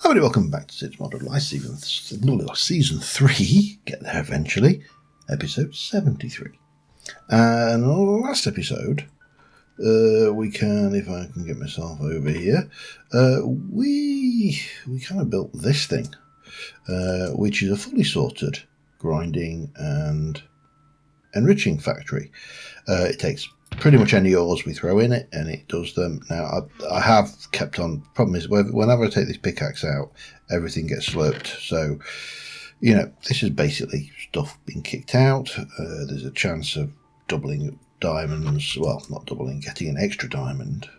Everybody, welcome back to Cids Modern Life, Season 3, get there eventually, Episode 73. And last episode, we can, if I can get myself over here, we kind of built this thing, which is a fully sorted grinding and enriching factory. It takes pretty much any ores we throw in it, and it does them. Now, I have kept on. Problem is, whenever I take this pickaxe out, everything gets slurped. So, you know, this is basically stuff being kicked out. There's a chance of doubling diamonds. Well, not doubling, getting an extra diamond.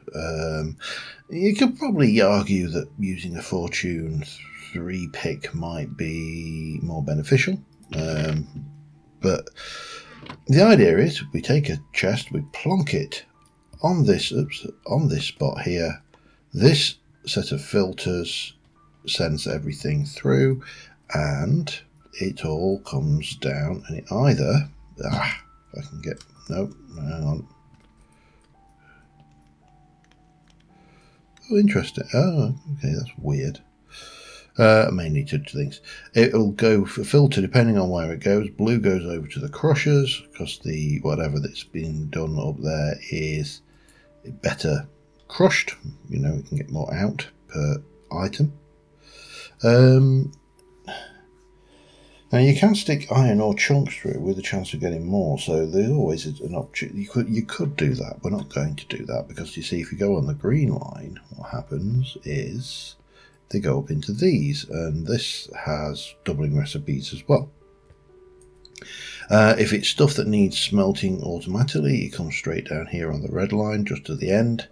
You could probably argue that using a Fortune 3 pick might be more beneficial. But the idea is we take a chest, we plonk it on this spot here. This set of filters sends everything through, and it all comes down, and it either if I can get hang on. Oh, interesting. Oh, okay, that's weird. I may need to do things. It will go for filter depending on where it goes. Blue goes over to the crushers because the whatever that's been done up there is better crushed. You know, we can get more out per item. Now you can stick iron ore chunks through with a chance of getting more. So there's always an option. You could do that. We're not going to do that because you see, if you go on the green line, what happens is they go up into these, and this has doubling recipes as well. If it's stuff that needs smelting automatically, it comes straight down here on the red line just to the end.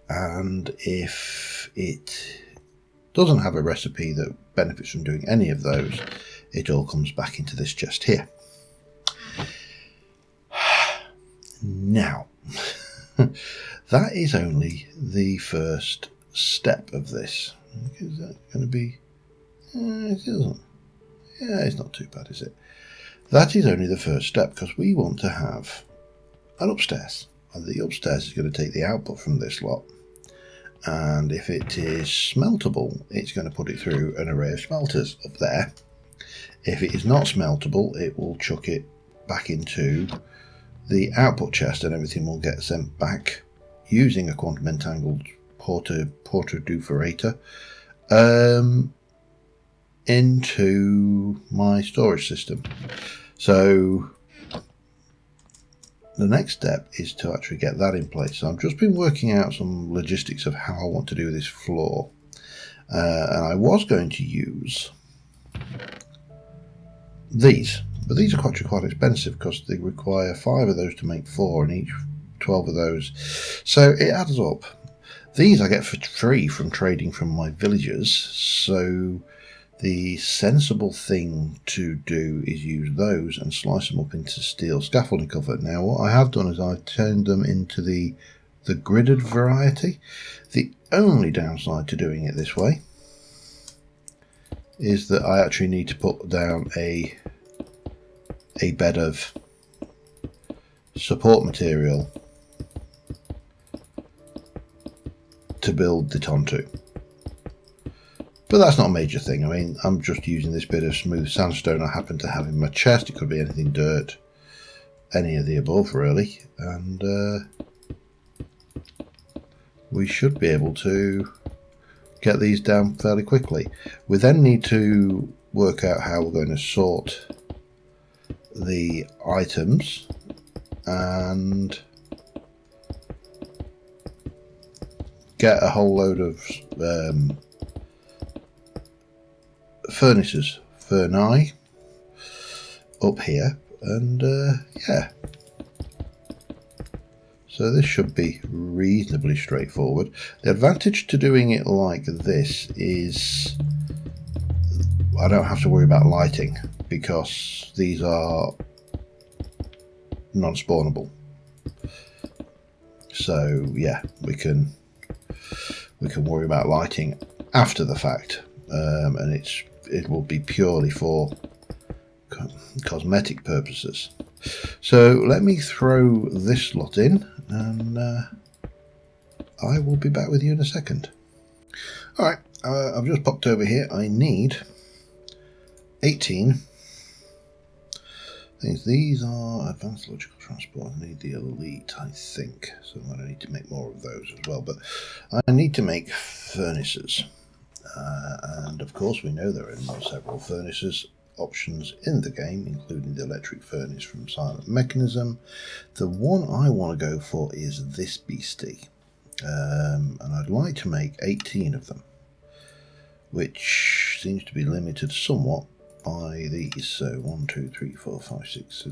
And if it doesn't have a recipe that benefits from doing any of those, it all comes back into this chest here. Now, that is only the first step of this. Is that going to be... it isn't. Yeah, it's not too bad, is it? That is only the first step, because we want to have an upstairs. And the upstairs is going to take the output from this lot. And if it is smeltable, it's going to put it through an array of smelters up there. If it is not smeltable, it will chuck it back into the output chest, and everything will get sent back using a quantum entangled portaduferator into my storage system. So the next step is to actually get that in place. So I've just been working out some logistics of how I want to do this floor, and I was going to use these, but these are quite expensive because they require 5 of those to make 4, and each 12 of those, so it adds up. These I get for free from trading from my villagers, so the sensible thing to do is use those and slice them up into steel scaffolding cover. Now what I have done is I've turned them into the gridded variety. The only downside to doing it this way is that I actually need to put down a bed of support material to build it onto. But that's not a major thing. I mean, I'm just using this bit of smooth sandstone I happen to have in my chest. It could be anything, dirt, any of the above really, and we should be able to get these down fairly quickly. We then need to work out how we're going to sort the items and get a whole load of furnace up here, and yeah, so this should be reasonably straightforward. The advantage to doing it like this is I don't have to worry about lighting because these are non-spawnable. So yeah, we can worry about lighting after the fact, and it will be purely for cosmetic purposes. So let me throw this lot in, and I will be back with you in a second. Alright, I've just popped over here. I need 18 things. These are advanced logical transport. I need the elite, I think. So I'm going to need to make more of those as well. But I need to make furnaces. And of course we know there are several furnaces options in the game, including the electric furnace from Silent Mechanism. The one I want to go for is this beastie. And I'd like to make 18 of them, which seems to be limited somewhat by these. So 1, 2, 3, 4, 5, 6.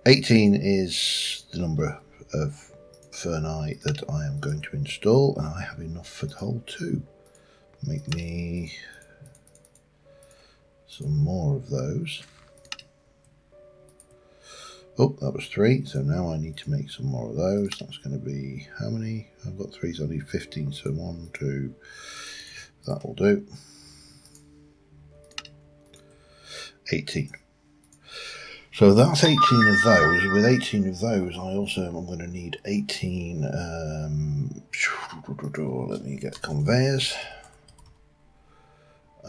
18 is the number of Ferni that I am going to install, and I have enough for the whole 2. Make me some more of those. Oh, that was 3, so now I need to make some more of those. That's going to be how many? I've got 3, so I need 15. So 1, 2, that will do. 18. So that's 18 of those. With 18 of those, I also am going to need 18. Let me get conveyors.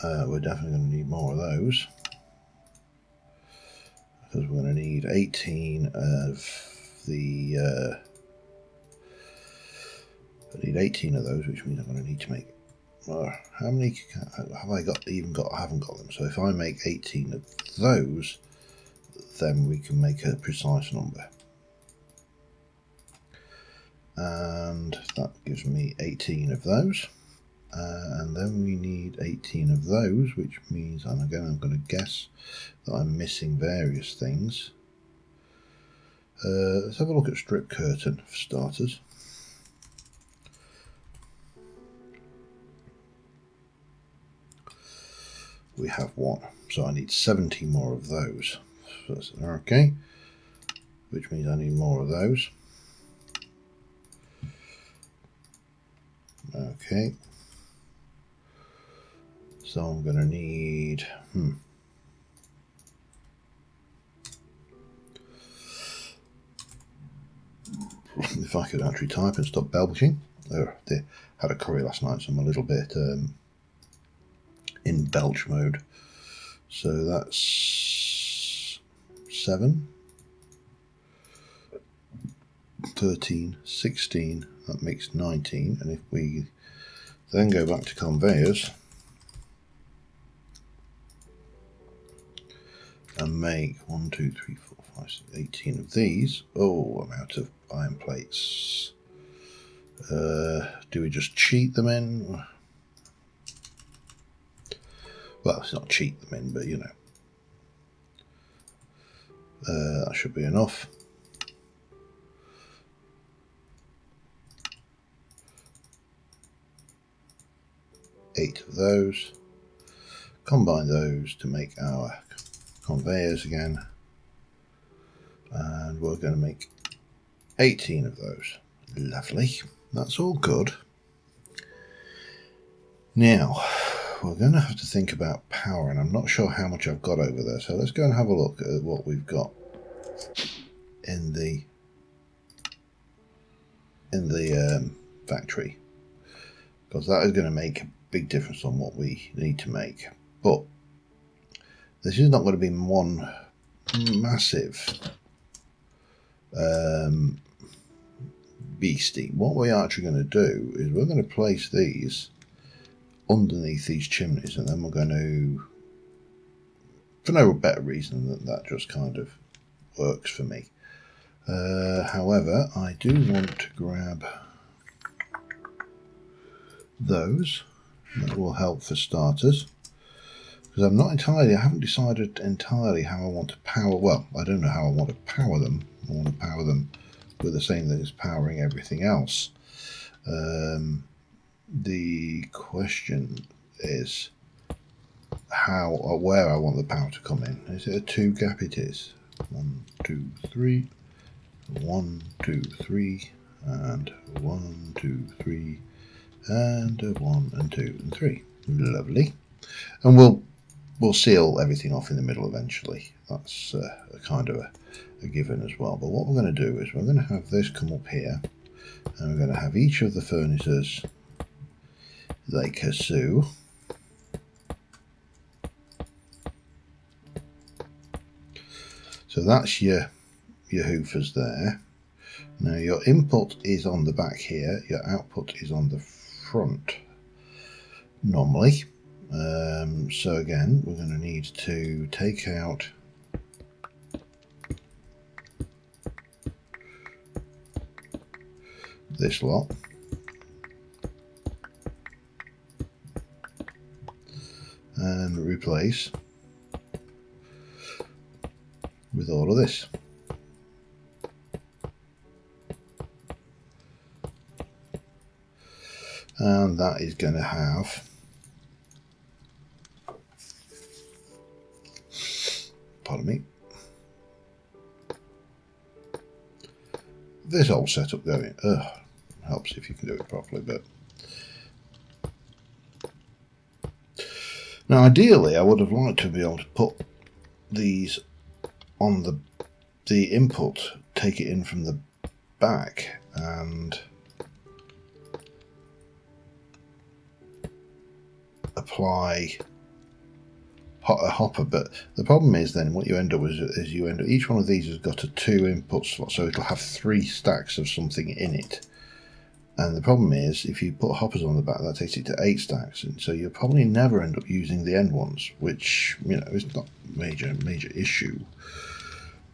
We're definitely going to need more of those, because we're going to need 18 of the. I need 18 of those, which means I'm going to need to make. How many have I got? I haven't got them. So if I make 18 of those, then we can make a precise number, and that gives me 18 of those, and then we need 18 of those, which means, and again I'm going to guess that I'm missing various things. Let's have a look at strip curtain for starters. We have 1, so I need 70 more of those. Okay, which means I need more of those. Okay, so I'm going to need if I could actually type and stop belching. They had a curry last night, so I'm a little bit in belch mode. So that's 7, 13, 16, that makes 19. And if we then go back to conveyors and make 1, 2, 3, 4, 5, 6, 18 of these. Oh, I'm out of iron plates. Do we just cheat them in? Well, it's not cheat them in, but you know, that should be enough. Eight of those. Combine those to make our conveyors again, and we're going to make 18 of those. Lovely. That's all good. Now we're going to have to think about power, and I'm not sure how much I've got over there, so let's go and have a look at what we've got in the factory, because that is going to make a big difference on what we need to make. But this is not going to be one massive beastie. What we're actually going to do is we're going to place these underneath these chimneys, and then we're going to, for no better reason than that just kind of works for me. However, I do want to grab those. That will help for starters, because I haven't decided entirely how I want to power. Well, I don't know how I want to power them. I want to power them with the same that is powering everything else. The question is how or where I want the power to come in. Is it a 2 gap? It is. 1, 2, 3. 1, 2, 3, and 1, 2, 3, and 1 and 2 and 3. Lovely. And we'll seal everything off in the middle eventually. That's a kind of a given as well. But what we're going to do is we're going to have this come up here, and we're going to have each of the furnaces they pursue. So that's your hoofers there. Now your input is on the back here, your output is on the front normally. So again, we're going to need to take out this lot. And replace with all of this. And that is going to have, pardon me, this whole setup going. Helps if you can do it properly, but now ideally I would have liked to be able to put these on the input, take it in from the back and apply a hopper, but the problem is then what you end up with is you end up, each one of these has got a 2 input slot, so it'll have 3 stacks of something in it. And the problem is if you put hoppers on the back, that takes it to 8 stacks, and so you'll probably never end up using the end ones, which, you know, is not major issue,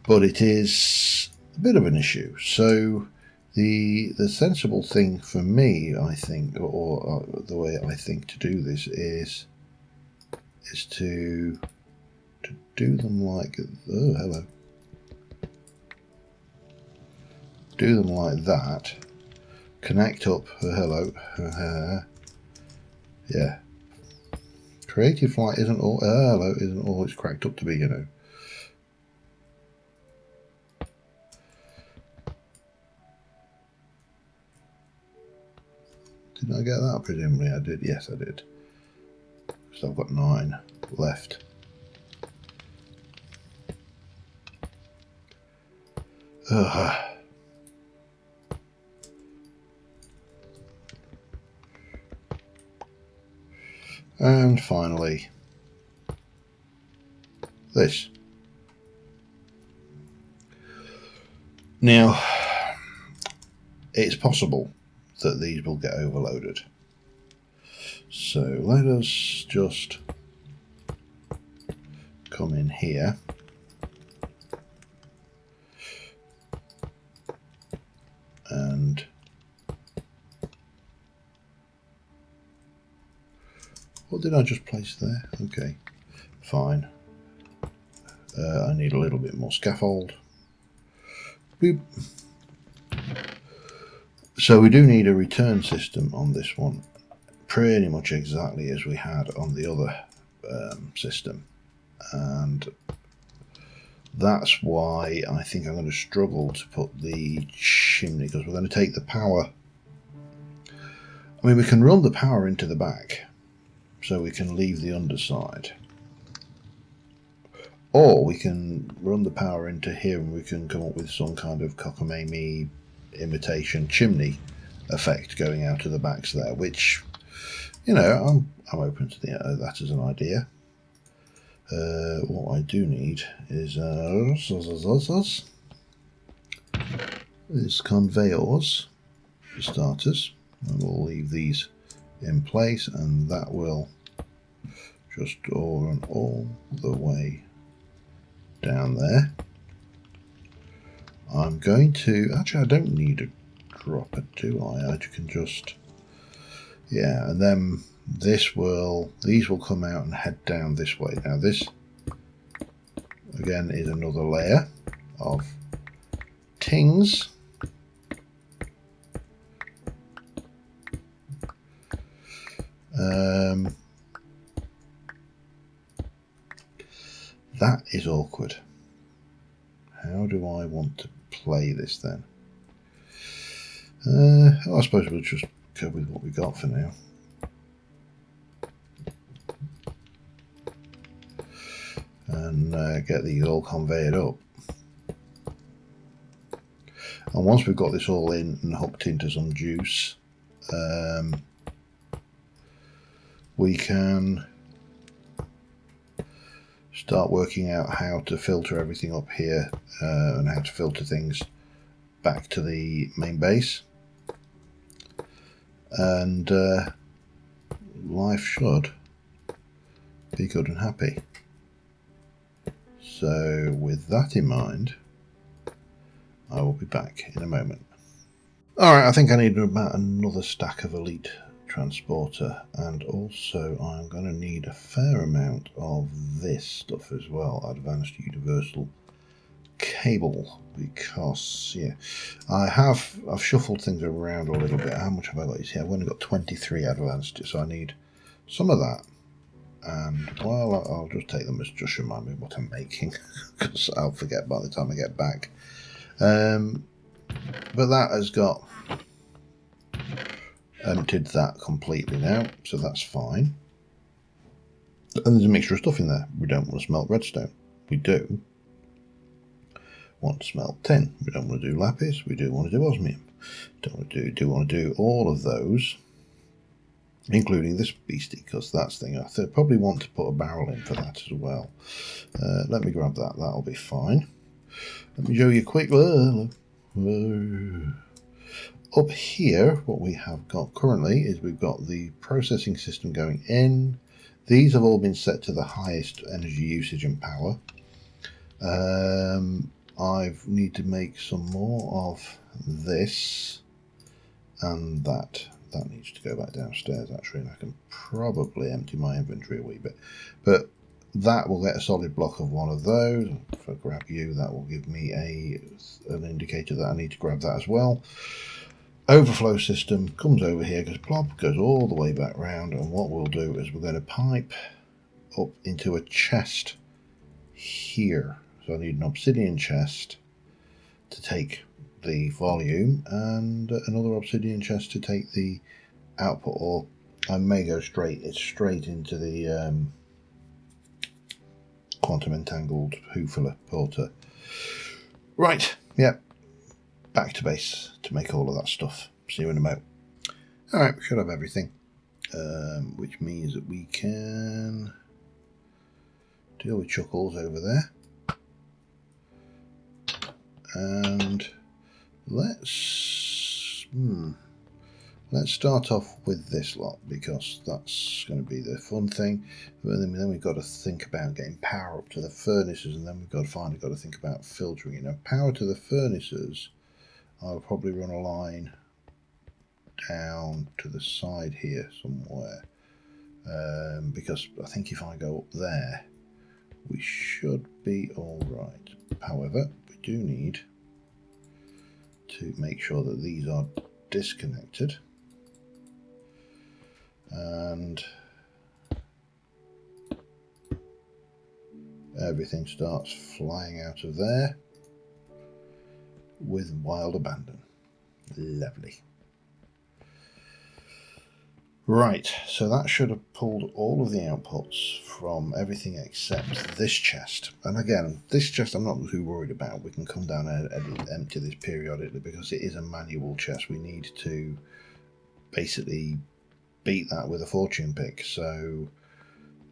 but it is a bit of an issue. So the sensible thing for me, I think, or the way I think to do this is to do them like, oh hello, do them like that, connect up, hello, yeah, Creative Flight isn't all, hello, isn't all it's cracked up to be, you know. Did I get that? Presumably I did. Yes, I did. So I've got 9 left. And finally, this. Now, it's possible that these will get overloaded. So let us just come in here and what did I just place there? Okay, fine. I need a little bit more scaffold. Boop. So we do need a return system on this one, pretty much exactly as we had on the other system, and that's why I think I'm going to struggle to put the chimney, because we're going to take the power. I mean, we can run the power into the back, so we can leave the underside, or we can run the power into here and we can come up with some kind of cockamamie imitation chimney effect going out of the backs there, which, you know, I'm open to that as an idea. What I do need is conveyors for starters, and we'll leave these in place, and that will just run all the way down there. I'm going to, actually I don't need a dropper, do I? I can just, yeah, and then these will come out and head down this way. Now this again is another layer of tings. That is awkward. How do I want to play this then? I suppose we'll just go with what we got for now. And get these all conveyed up. And once we've got this all in and hooked into some juice, we can start working out how to filter everything up here and how to filter things back to the main base, and life should be good and happy. So with that in mind, I will be back in a moment. Alright, I think I need about another stack of elite transporter, and also I'm going to need a fair amount of this stuff as well, advanced universal cable, because yeah, I've shuffled things around a little bit. How much have I got? You see, I've only got 23 advanced, so I need some of that. And well, I'll just take them as just remind me what I'm making, because I'll forget by the time I get back. But that has got emptied that completely now, so that's fine. And there's a mixture of stuff in there. We don't want to smelt redstone. We do want to smelt tin. We don't want to do lapis. We do want to do osmium. Do want to do all of those, including this beastie, because that's the thing. I probably want to put a barrel in for that as well. Let me grab that. That'll be fine. Let me show you quick. Up here, what we have got currently is we've got the processing system going in. These have all been set to the highest energy usage and power. I need to make some more of this and that. That needs to go back downstairs actually, and I can probably empty my inventory a wee bit. But that will get a solid block of one of those. If I grab you, that will give me an indicator that I need to grab that as well. Overflow system comes over here, goes plop, goes all the way back round, and what we'll do is we're going to pipe up into a chest here. So I need an obsidian chest to take the volume and another obsidian chest to take the output, or I may go straight into the quantum entangled Hoofler porter. Right, yep. Back to base to make all of that stuff. See you in a moment. Alright, we should have everything. Which means that we can deal with Chuckles over there. And let's start off with this lot, because that's going to be the fun thing. But then we've got to think about getting power up to the furnaces, and then we've got to think about filtering. You know, power to the furnaces, I'll probably run a line down to the side here somewhere, because I think if I go up there, we should be all right. However, we do need to make sure that these are disconnected, and everything starts flying out of there with wild abandon. Lovely. Right, so that should have pulled all of the outputs from everything except this chest. And again, this chest I'm not too worried about. We can come down and empty this periodically, because it is a manual chest. We need to basically beat that with a fortune pick. So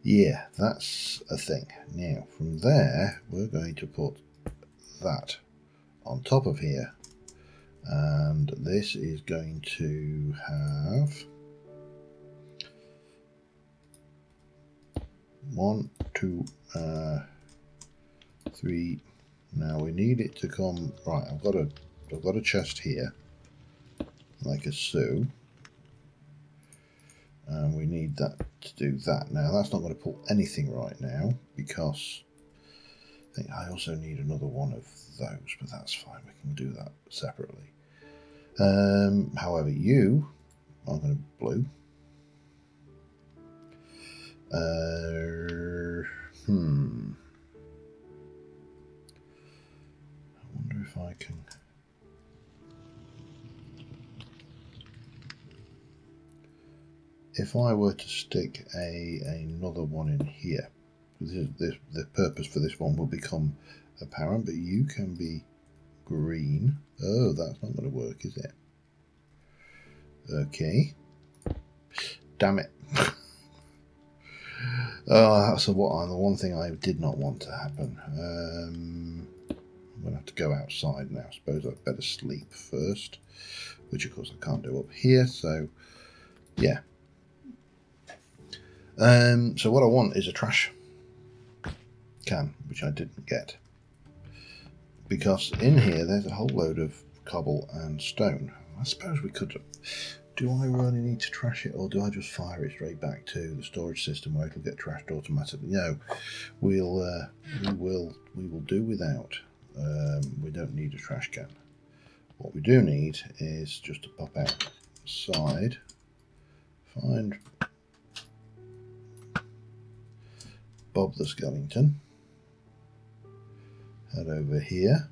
yeah, that's a thing. Now from there, we're going to put that on top of here, and this is going to have 1, 2, 3. Now we need it to come right. I've got a chest here, like a so, and we need that to do that. Now that's not going to pull anything right now, because I think I also need another one of those, but that's fine. We can do that separately. However, you are going to blue. I wonder if I can. If I were to stick another one in here, the purpose for this one will become apparent, but you can be green. Oh, that's not going to work, is it? Okay. Damn it. That's the one thing I did not want to happen. I'm going to have to go outside now. I suppose I'd better sleep first, which of course I can't do up here, so yeah. So what I want is a trash can, which I didn't get. Because in here there's a whole load of cobble and stone. I suppose we could... Do I really need to trash it, or do I just fire it straight back to the storage system where it'll get trashed automatically? No, we will do without. We don't need a trash can. What we do need is just to pop outside, find Bob the Skellington, head over here.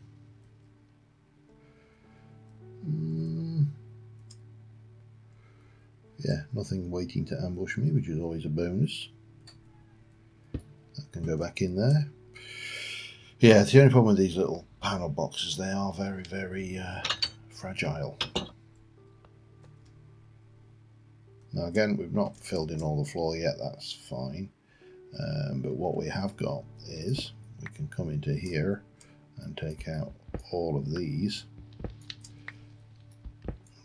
Yeah, nothing waiting to ambush me, which is always a bonus. That can go back in there. Yeah, the only problem with these little panel boxes, they are very, very fragile. Now again, we've not filled in all the floor yet, that's fine. But what we have got is, we can come into here and take out all of these.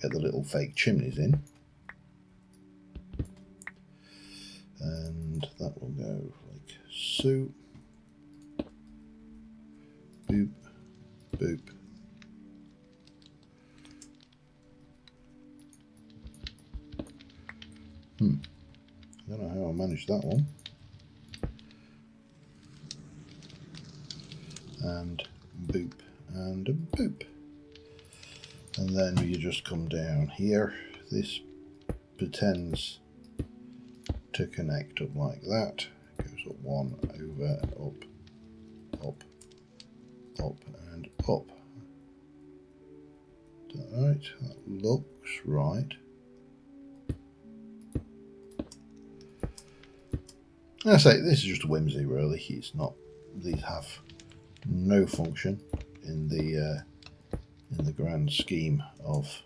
Get the little fake chimneys in. And that will go like so. Boop, boop. I don't know how I managed that one. And boop, and a boop. And then you just come down here. This pretends to connect up like that. Goes up one, over and up, up, up and up. Is that right? That looks right. I say this is just a whimsy, really. It's not. These have no function in the grand scheme of.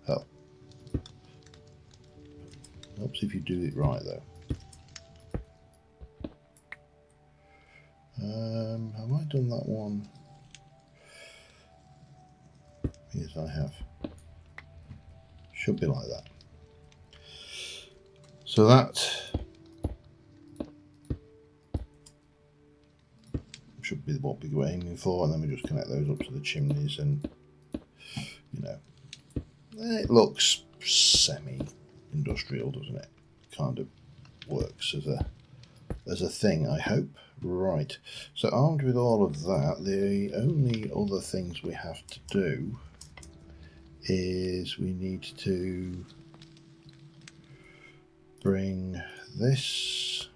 Hell, helps if you do it right, though. Have I done that one? Yes, I have. Should be like that. So that should be what we're aiming for, and then we just connect those up to the chimneys, and you know, it looks semi-industrial, doesn't it? Kind of works as a thing, I hope. Right, so armed with all of that, the only other things we have to do is we need to bring this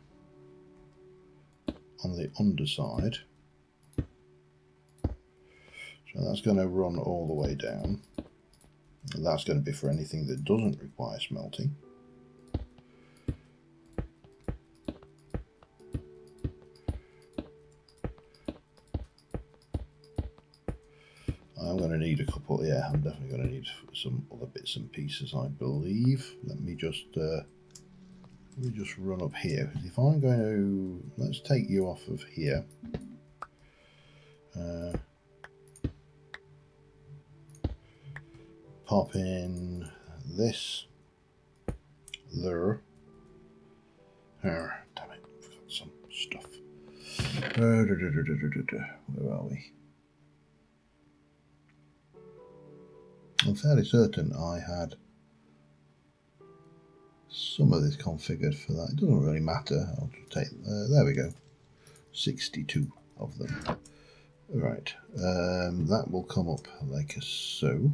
on the underside. So that's going to run all the way down. And that's going to be for anything that doesn't require smelting. I'm going to need a couple, yeah, I'm definitely going to need some other bits and pieces, I believe. Let me just run up here. If I'm going to, let's take you off of here. Pop in this there. Damn it, I've got some stuff. Where are we? I'm fairly certain I had some of this configured for that. It doesn't really matter. I'll just take, there we go. 62 of them. Right, that will come up like so.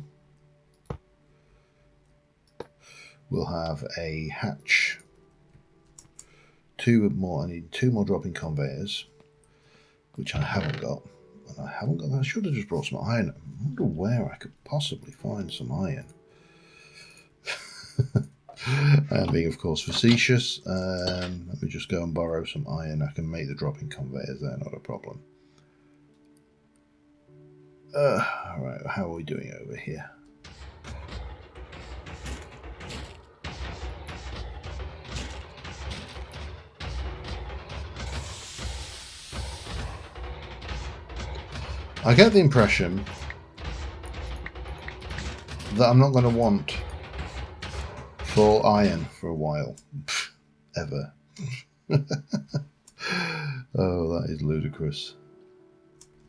We'll have a hatch. I need two more dropping conveyors, which I haven't got. And I should have just brought some iron. I wonder where I could possibly find some iron. I'm being, of course, facetious. Let me just go and borrow some iron. I can make the dropping conveyors there, not a problem. Alright, how are we doing over here? I get the impression that I'm not going to want full iron for a while. Ever. Oh, that is ludicrous.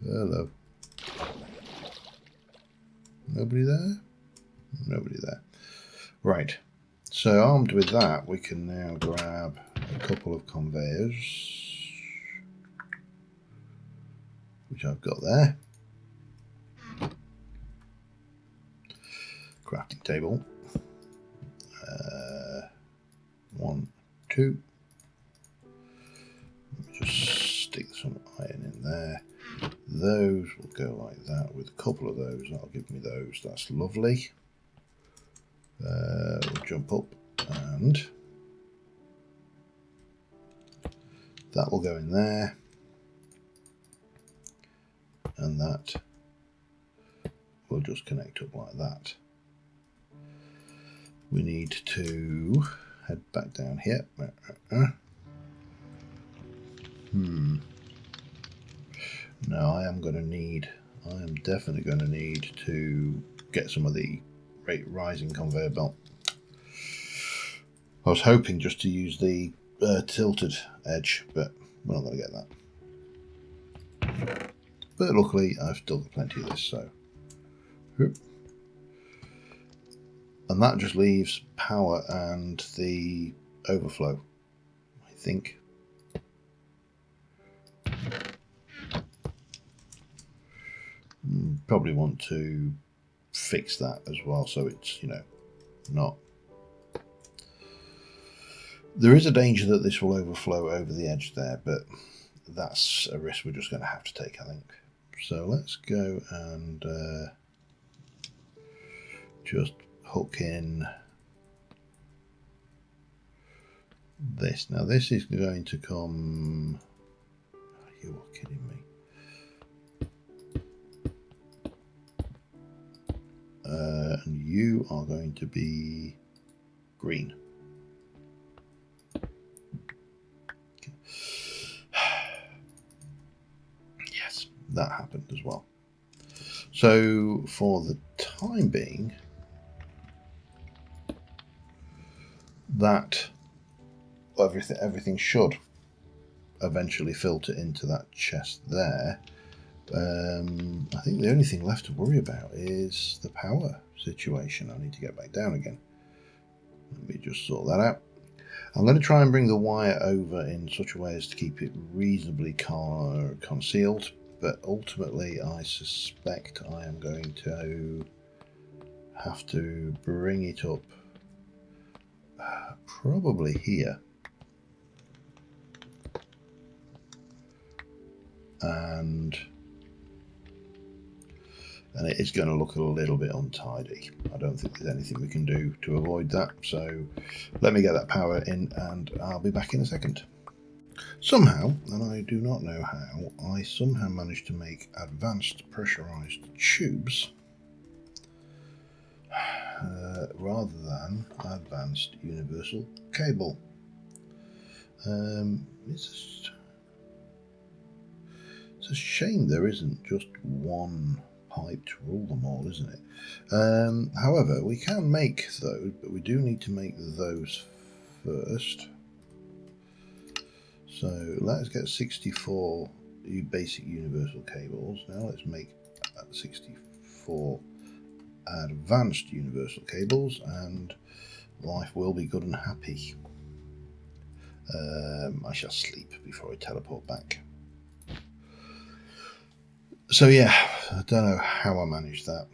Hello. Nobody there? Nobody there. Right. So armed with that, we can now grab a couple of conveyors, which I've got there. Crafting table. 1, 2. Let me just stick some iron in there. Those will go like that with a couple of those. That'll give me those. That's lovely. We'll jump up and that will go in there. And that will just connect up like that. We need to head back down here. Now I am definitely going to need to get some of the rate rising conveyor belt. I was hoping just to use the tilted edge, but we're not going to get that. But luckily I've still got plenty of this, so. And that just leaves power and the overflow, I think. Probably want to fix that as well, so it's, you know, not. There is a danger that this will overflow over the edge there, but that's a risk we're just going to have to take, I think. So let's go and just hook in this. Now this is going to come. You are kidding me. And you are going to be green. Yes, that happened as well. So for the time being, that everything should eventually filter into that chest there. I think the only thing left to worry about is the power situation. I need to get back down again. Let me just sort that out. I'm going to try and bring the wire over in such a way as to keep it reasonably concealed, but ultimately I suspect I am going to have to bring it up probably here. And it is going to look a little bit untidy. I don't think there's anything we can do to avoid that. So let me get that power in and I'll be back in a second. Somehow, and I do not know how, I somehow managed to make advanced pressurized tubes rather than advanced universal cable. It's a shame there isn't just one pipe to rule them all, isn't it? However, we can make those, but we do need to make those first. So let's get 64 basic universal cables. Now let's make 64 advanced universal cables and life will be good and happy. I shall sleep before I teleport back. So yeah, I don't know how I managed that.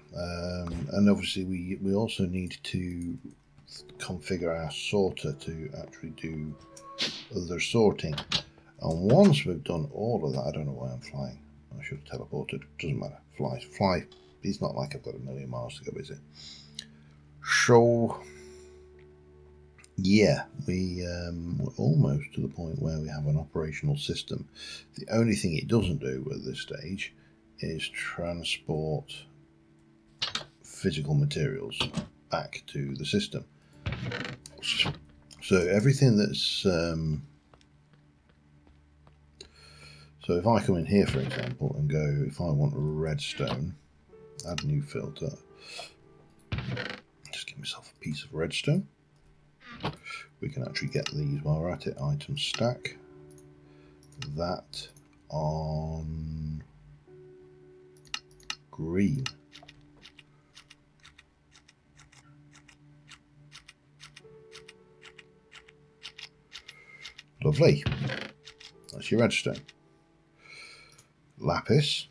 And obviously we also need to configure our sorter to actually do other sorting. And once we've done all of that, I don't know why I'm flying. I should have teleported. Doesn't matter. Fly. It's not like I've got a million miles to go, is it? So yeah, we're almost to the point where we have an operational system. The only thing it doesn't do at this stage is transport physical materials back to the system. So everything that's So if I come in here, for example, and go, if I want redstone, add new filter, just give myself a piece of redstone. We can actually get these while we're at it. Item stack, that on green. Lovely. That's your redstone. Lapis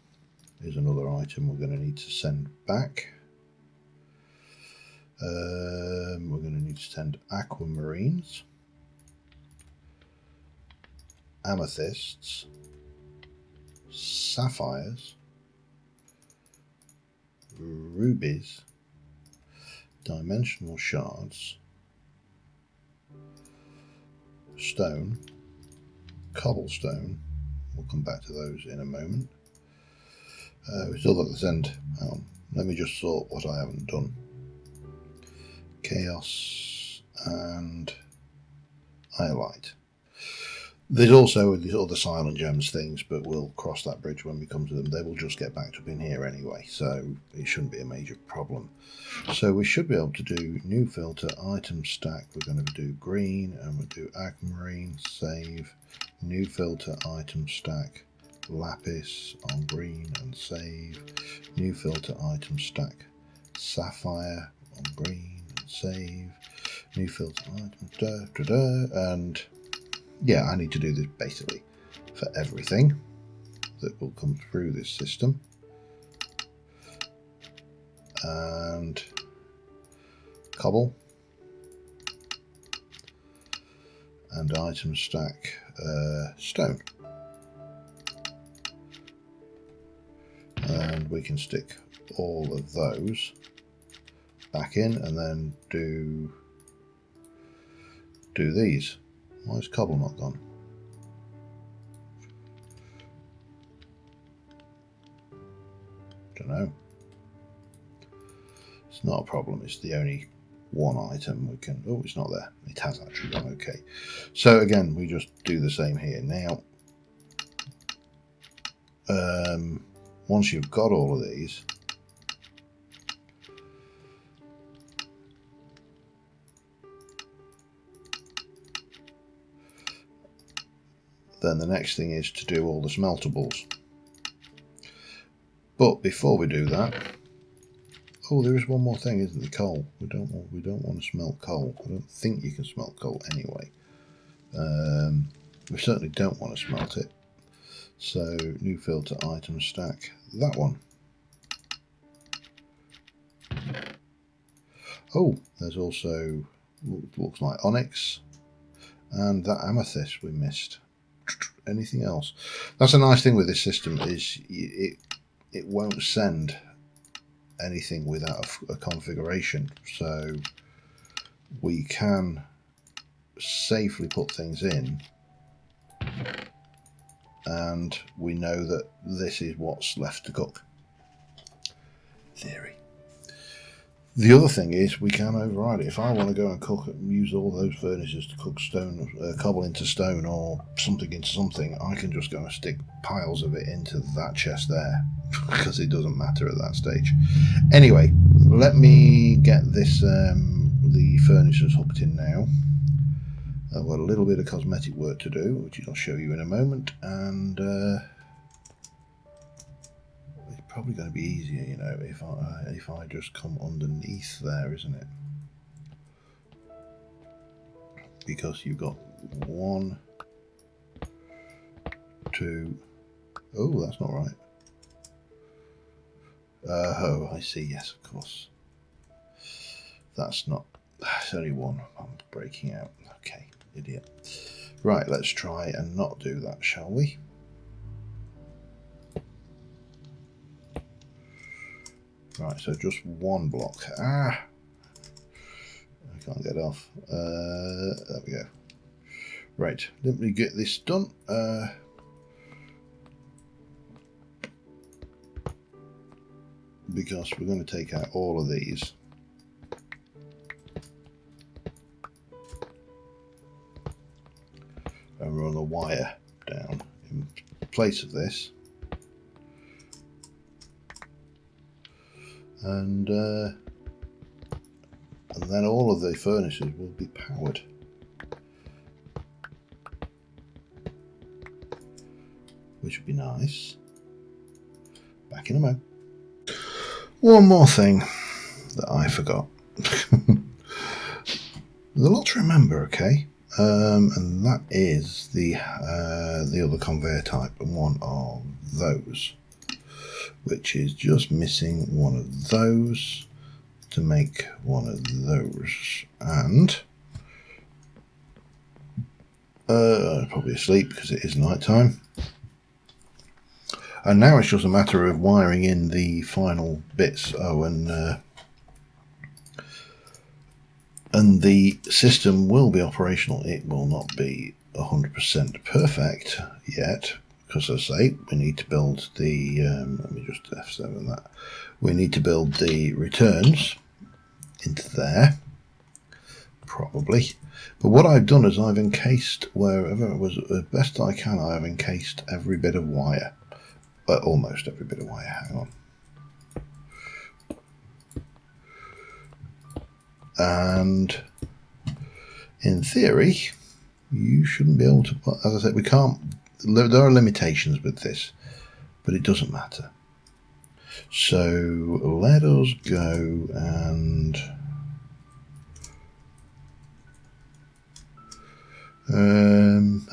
is another item we're going to need to send back. We're going to need to send aquamarines, amethysts, sapphires, rubies, dimensional shards, stone, cobblestone. We'll come back to those in a moment. We still got to send. Hang on, let me just sort what I haven't done. Chaos and highlight. There's also these other silent gems things, but we'll cross that bridge when we come to them. They will just get backed up in here anyway, so it shouldn't be a major problem. So we should be able to do new filter, item stack. We're going to do green, and we'll do aquamarine, save, new filter, item stack, lapis on green, and save, new filter, item stack, sapphire on green, and save, new filter, item, and yeah, I need to do this basically for everything that will come through this system. And cobble and item stack stone. And we can stick all of those back in and then do these. Why is cobble not gone? Don't know. It's not a problem. It's the only one item we can. Oh, it's not there. It has actually gone. Okay. So again, we just do the same here. Now, once you've got all of these, then the next thing is to do all the smeltables. But before we do that, oh, there is one more thing, isn't there? Coal. We don't want to smelt coal. I don't think you can smelt coal anyway. We certainly don't want to smelt it. So new filter, item stack, that one. Oh, there's also looks like onyx and that amethyst we missed. Anything else? That's a nice thing with this system is it won't send anything without a configuration, so we can safely put things in and we know that this is what's left to cook. Theory. The other thing is we can override it. If I want to go and cook and use all those furnaces to cook stone, cobble into stone or something into something, I can just go and stick piles of it into that chest there because it doesn't matter at that stage. Anyway, let me get this the furnaces hooked in now. I've got a little bit of cosmetic work to do, which I'll show you in a moment, and it's probably going to be easier, you know, if I just come underneath there, isn't it? Because you've got 1, 2. Oh, that's not right. Oh, I see. Yes, of course. That's not. It's only one. I'm breaking out. Okay, idiot. Right, let's try and not do that, shall we? Right, so just one block. Ah, I can't get off. There we go. Right, let me get this done. Because we're going to take out all of these. And run a wire down place of this. And then all of the furnaces will be powered. Which would be nice. Back in a moment. One more thing that I forgot. There's a lot to remember, okay? And that is the other conveyor type, and one of those, which is just missing one of those to make one of those. And probably asleep because it is night time. And now it's just a matter of wiring in the final bits. Oh, and the system will be operational. It will not be 100% perfect yet, because as I say, we need to build the, let me just F7 that. We need to build the returns into there, probably. But what I've done is I've encased, wherever it was, as best I can, I have encased every bit of wire. Almost every bit of wire, hang on. And in theory, you shouldn't be able to put, as I said, we can't, there are limitations with this, but it doesn't matter. So let us go and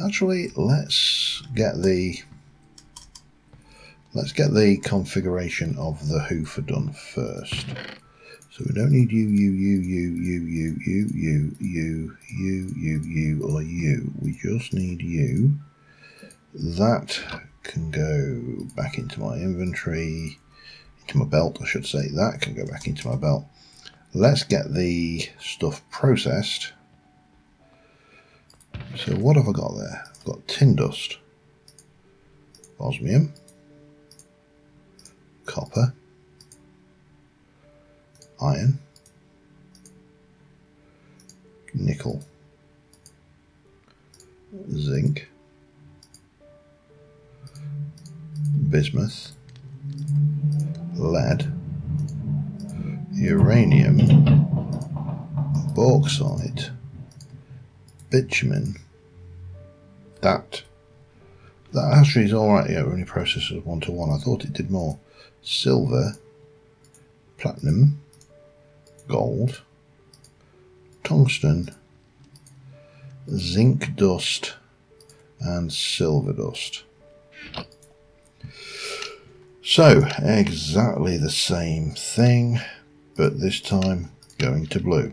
actually let's get the configuration of the hoofer done first. So we don't need you, or you. We just need you. That can go back into my inventory, into my belt, I should say. That can go back into my belt. Let's get the stuff processed. So what have I got there? I've got tin dust, osmium, copper, iron, nickel, zinc, bismuth, lead, uranium, bauxite, bitumen. That actually is alright. Yeah, it only processes 1 to 1. I thought it did more. Silver, platinum, gold, tungsten, zinc dust, and silver dust. So exactly the same thing, but this time going to blue.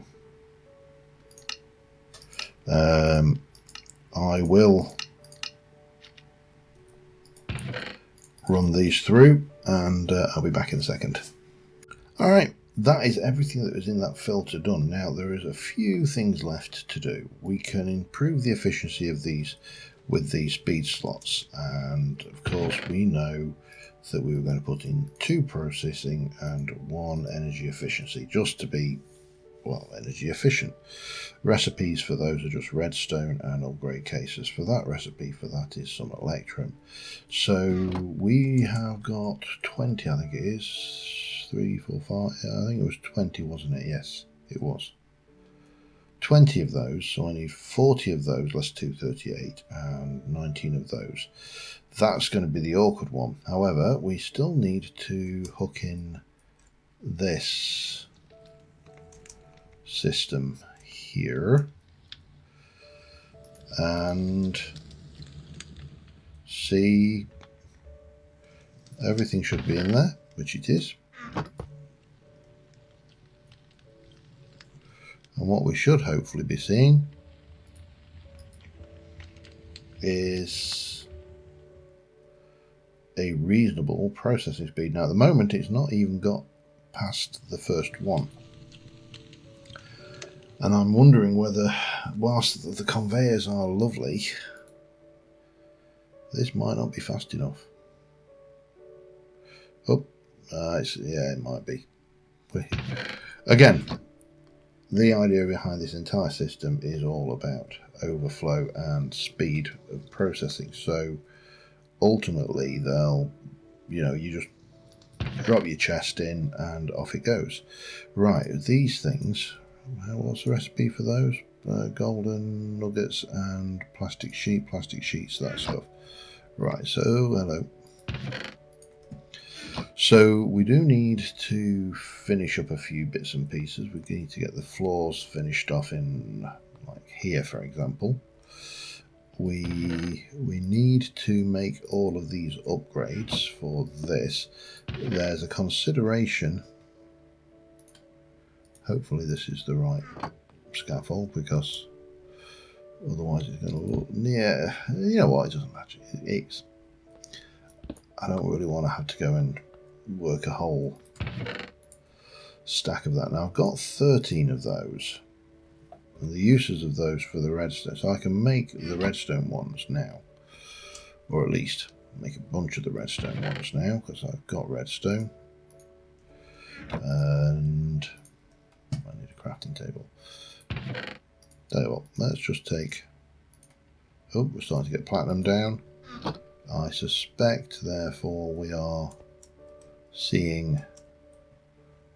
I will run these through and I'll be back in a second. Alright, that is everything that was in that filter done. Now there is a few things left to do. We can improve the efficiency of these with these speed slots, and of course we know that we were going to put in 2 processing and 1 energy efficiency, just to be, well, energy efficient. Recipes for those are just redstone and upgrade cases. For that recipe, for that is some electrum. So we have got 20, I think it is, 3, 4, 5, I think it was 20, wasn't it? Yes, it was. 20 of those, so I need 40 of those, less 238, and 19 of those. That's going to be the awkward one. However, we still need to hook in this system here and see, everything should be in there, which it is. And what we should hopefully be seeing is a reasonable processing speed. Now at the moment it's not even got past the first one. And I'm wondering whether, whilst the conveyors are lovely, this might not be fast enough. Oh, yeah, it might be. Again, the idea behind this entire system is all about overflow and speed of processing. So ultimately they'll, you just drop your chest in and off it goes. Right, these things, what's the recipe for those? Golden nuggets and plastic sheets, that stuff. Right, so hello. So we do need to finish up a few bits and pieces. We need to get the floors finished off in, like here, for example. We need to make all of these upgrades for this. There's a consideration. Hopefully this is the right scaffold, because otherwise it's going to look near. You know what? It doesn't matter. I don't really want to have to go and work a whole stack of that. Now I've got 13 of those, and the uses of those for the redstone. So I can make the redstone ones now, or at least make a bunch of the redstone ones now, because I've got redstone. And I need a crafting table. Tell you what, let's just take... Oh, we're starting to get platinum down. I suspect, therefore, we are seeing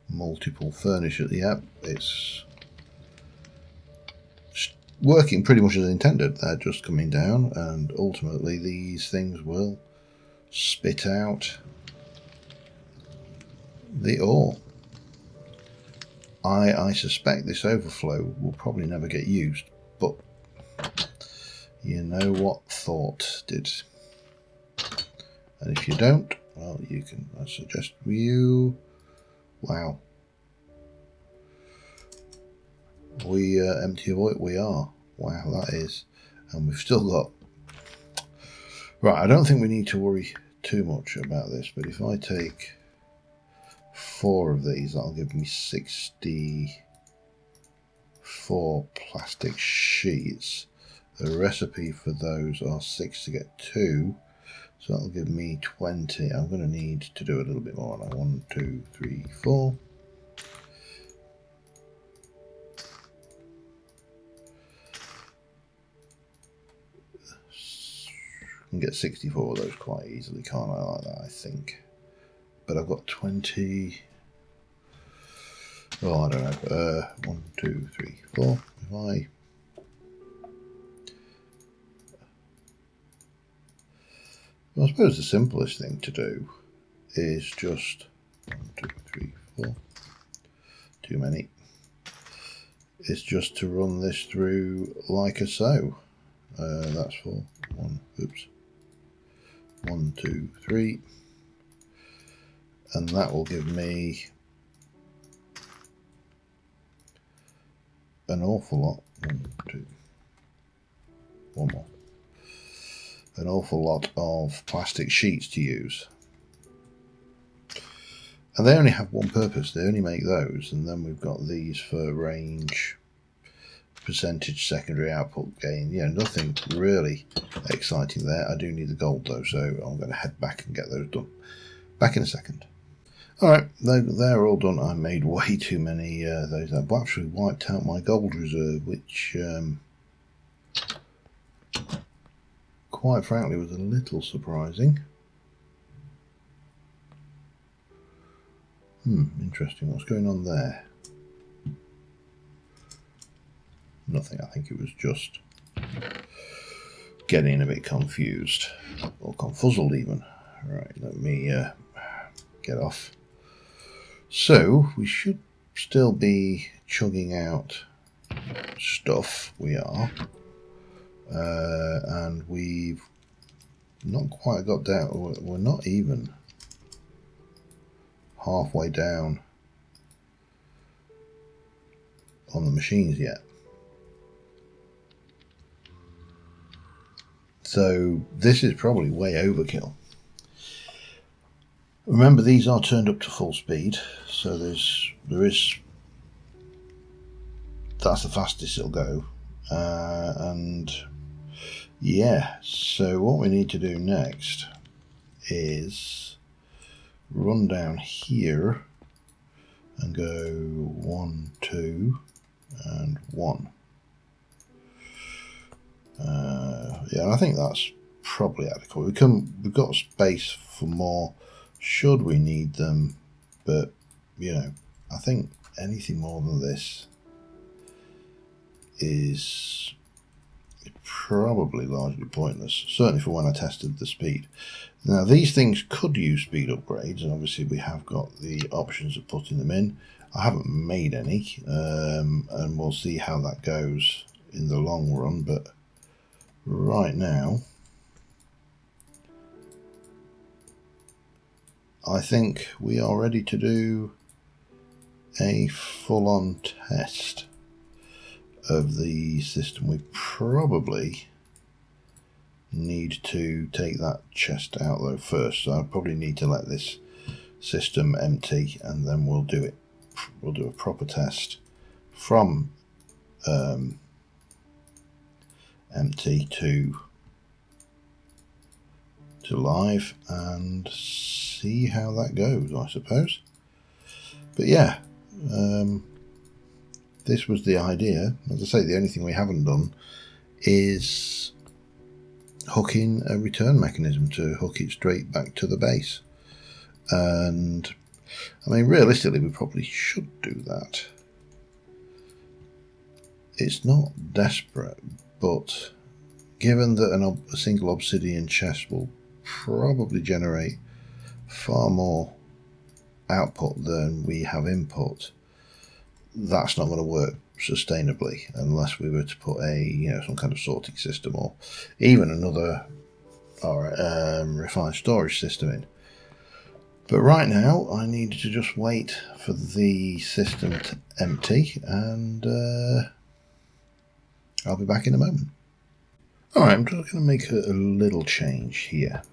multiple furniture. Yep, it's working pretty much as intended. They're just coming down, and ultimately these things will spit out the ore. I suspect this overflow will probably never get used, but you know what thought did. And if you don't, well, you can, I suggest you... Wow. We empty a void, we are. Wow, that is. And we've still got... Right, I don't think we need to worry too much about this, but if I take 4 of these, that'll give me 64 plastic sheets. The recipe for those are 6 to get 2. So that'll give me 20. I'm going to need to do a little bit more. Now 1, 2, 3, 4. I can get 64 of those quite easily, can't I? Like that, I think. But I've got 20. Oh, I don't know. 1, 2, 3, 4. If I suppose the simplest thing to do is just 1, 2, 3, 4. Too many. It's just to run this through like a so. That's 4. 1. Oops. 1, 2, 3. And that will give me an awful lot. 1, 2. One more. An awful lot of plastic sheets to use. And they only have one purpose. They only make those, and then we've got these for range, percentage secondary output gain. Yeah, nothing really exciting there. I do need the gold though, so I'm going to head back and get those done. Back in a second. Alright, they're all done. I made way too many those. I've actually wiped out my gold reserve, which quite frankly was a little surprising. Interesting. What's going on there? Nothing. I think it was just getting a bit confused, or confuzzled even. Right, let me get off. So we should still be chugging out stuff. We are, and we've not quite got down. We're not even halfway down on the machines yet. So this is probably way overkill. Remember, these are turned up to full speed, so that's the fastest it'll go. And yeah, so what we need to do next is run down here and go 1, 2, and 1. Yeah, I think that's probably adequate. We've got space for more should we need them, but you know, I think anything more than this is probably largely pointless, certainly for when I tested the speed. Now these things could use speed upgrades, and obviously we have got the options of putting them in. I haven't made any, and we'll see how that goes in the long run, but right now I think we are ready to do a full-on test of the system. We probably need to take that chest out though first, so I probably need to let this system empty, and then we'll do it. We'll do a proper test from empty to live and see how that goes, I suppose. But yeah, this was the idea. As I say, the only thing we haven't done is hooking a return mechanism to hook it straight back to the base. And I mean, realistically, we probably should do that. It's not desperate, but given that a single obsidian chest will probably generate far more output than we have input, that's not going to work sustainably unless we were to put a some kind of sorting system or even another refined storage system in. But right now I need to just wait for the system to empty, and I'll be back in a moment. Alright, I'm just going to make a little change here.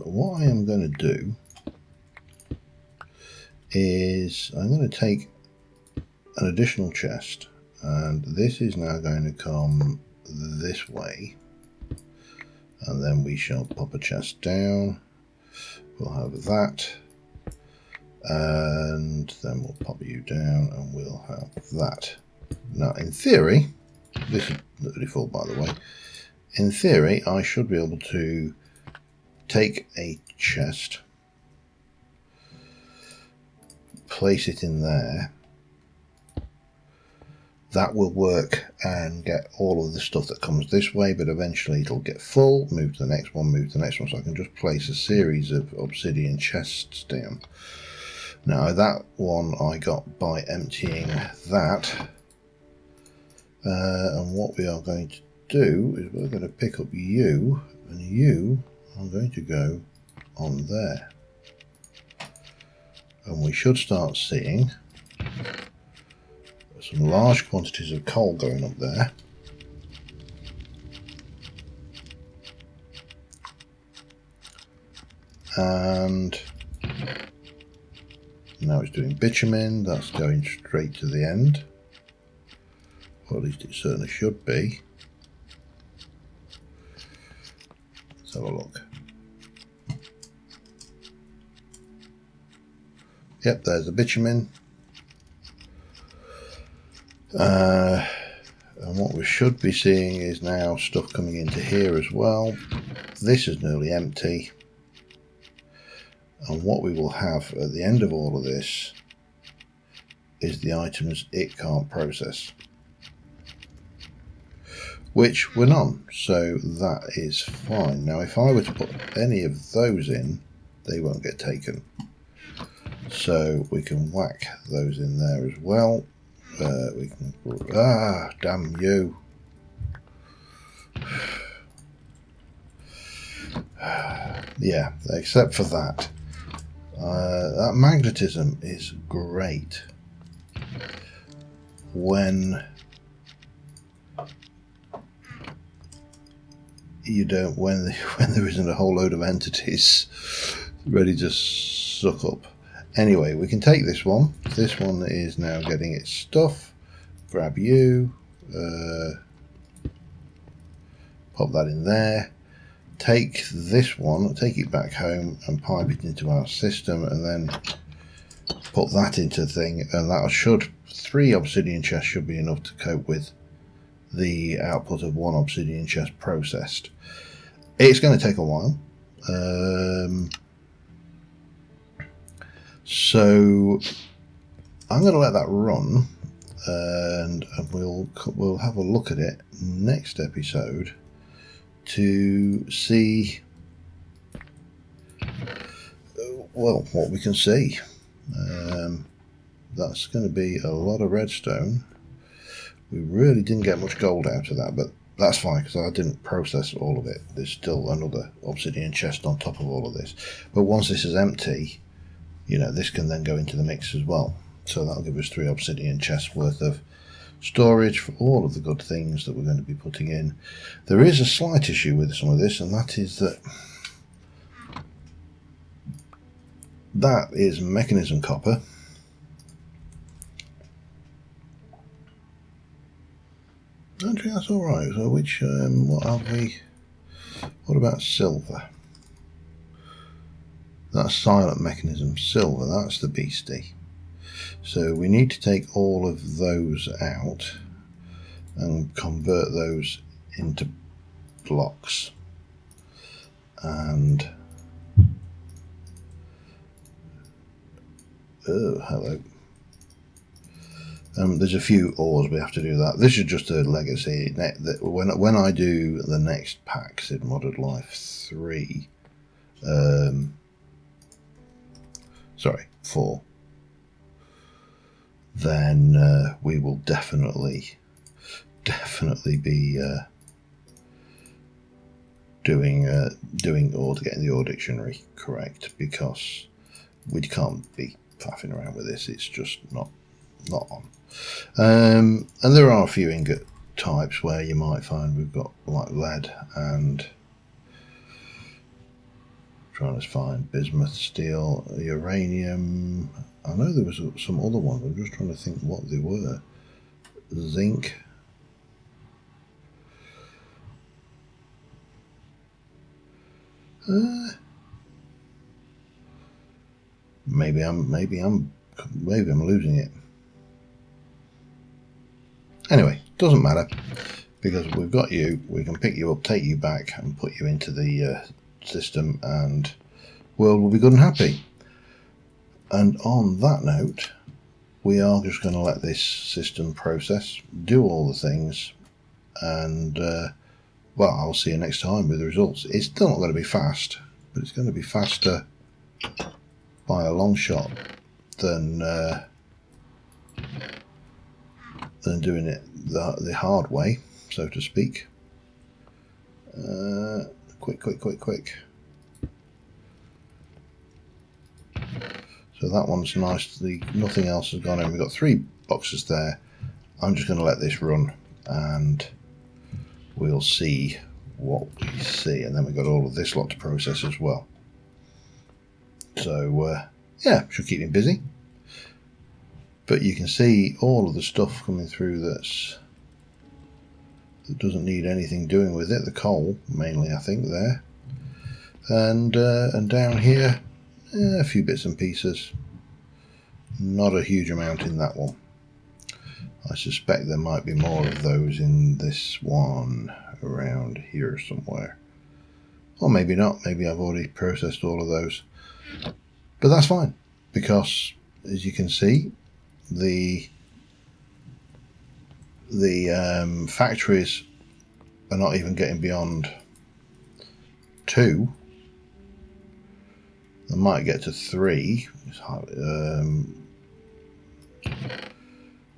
What I am going to do is I'm going to take an additional chest, and this is now going to come this way, and then we shall pop a chest down. We'll have that, and then we'll pop you down, and we'll have that. Now in theory, this is the default by the way, in theory I should be able to take a chest, place it in there. That will work and get all of the stuff that comes this way, but eventually it'll get full, move to the next one, move to the next one, so I can just place a series of obsidian chests down. Now that one I got by emptying that, and what we are going to do is we're going to pick up you, and you are going to go on there. And we should start seeing some large quantities of coal going up there. And now it's doing bitumen, that's going straight to the end. Or at least it certainly should be. Let's have a look. Yep, there's the bitumen. And what we should be seeing is now stuff coming into here as well. This is nearly empty. And what we will have at the end of all of this is the items it can't process, which we're none, so that is fine. Now if I were to put any of those in, they won't get taken. So we can whack those in there as well. We can, damn you. Yeah, except for that. That magnetism is great when when there isn't a whole load of entities ready to suck up. Anyway, we can take this one. This one is now getting its stuff. Grab you, pop that in there. Take this one, take it back home and pipe it into our system, and then put that into the thing, and that should, 3 obsidian chests should be enough to cope with the output of 1 obsidian chest processed. It's going to take a while. So I'm going to let that run, and we'll have a look at it next episode to see, well, what we can see. That's going to be a lot of redstone. We really didn't get much gold out of that, but that's fine because I didn't process all of it. There's still another obsidian chest on top of all of this. But once this is empty, you know, this can then go into the mix as well. So that'll give us 3 obsidian chests worth of storage for all of the good things that we're going to be putting in. There is a slight issue with some of this, and that is that is mechanism copper. Actually, that's all right. So, what have we? What about silver? That's silent mechanism. Silver. That's the beastie. So we need to take all of those out and convert those into blocks. And oh, hello. There's a few ores we have to do that. This is just a legacy. When I do the next pack, Sid Modded Life 3, sorry, 4, then we will definitely be doing ore to getting the ore dictionary correct, because we can't be faffing around with this. It's just not on. And there are a few ingot types where you might find we've got like lead and trying to find bismuth, steel, uranium. I know there was some other ones. I'm just trying to think what they were. Zinc. Maybe I'm losing it. Anyway, doesn't matter, because we've got you. We can pick you up, take you back, and put you into the system, and world will be good and happy. And on that note, we are just going to let this system process, do all the things, and well, I'll see you next time with the results. It's still not going to be fast, but it's going to be faster by a long shot than doing it the hard way, so to speak. Quick. So that one's nice. Nothing else has gone in. We've got 3 boxes there. I'm just going to let this run, and we'll see what we see. And then we've got all of this lot to process as well. So yeah, should keep me busy. But you can see all of the stuff coming through that doesn't need anything doing with it. The coal, mainly, I think, there. And down here, a few bits and pieces. Not a huge amount in that one. I suspect there might be more of those in this one around here somewhere. Or maybe not. Maybe I've already processed all of those. But that's fine, because, as you can see, the factories are not even getting beyond 2. They might get to 3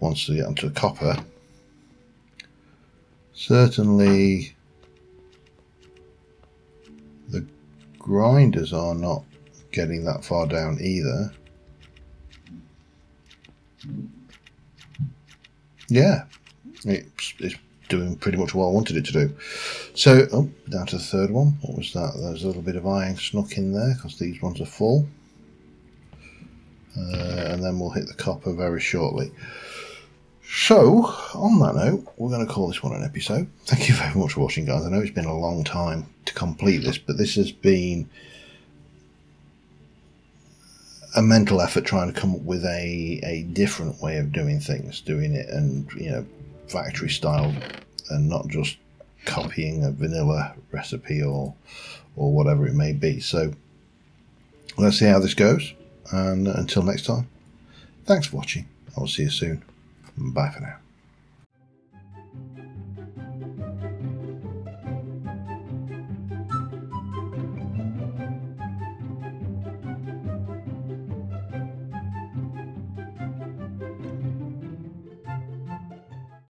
once they get onto copper. Certainly the grinders are not getting that far down either. Yeah, it's doing pretty much what I wanted it to do. So, down to the 3rd one. What was that? There's a little bit of iron snuck in there, because these ones are full. And then we'll hit the copper very shortly. So, on that note, we're going to call this one an episode. Thank you very much for watching, guys. I know it's been a long time to complete this, but this has been a mental effort trying to come up with a different way of doing things, doing it, and, you know, factory style, and not just copying a vanilla recipe or whatever it may be. So let's see how this goes, and until next time, thanks for watching. I'll see you soon. Bye for now.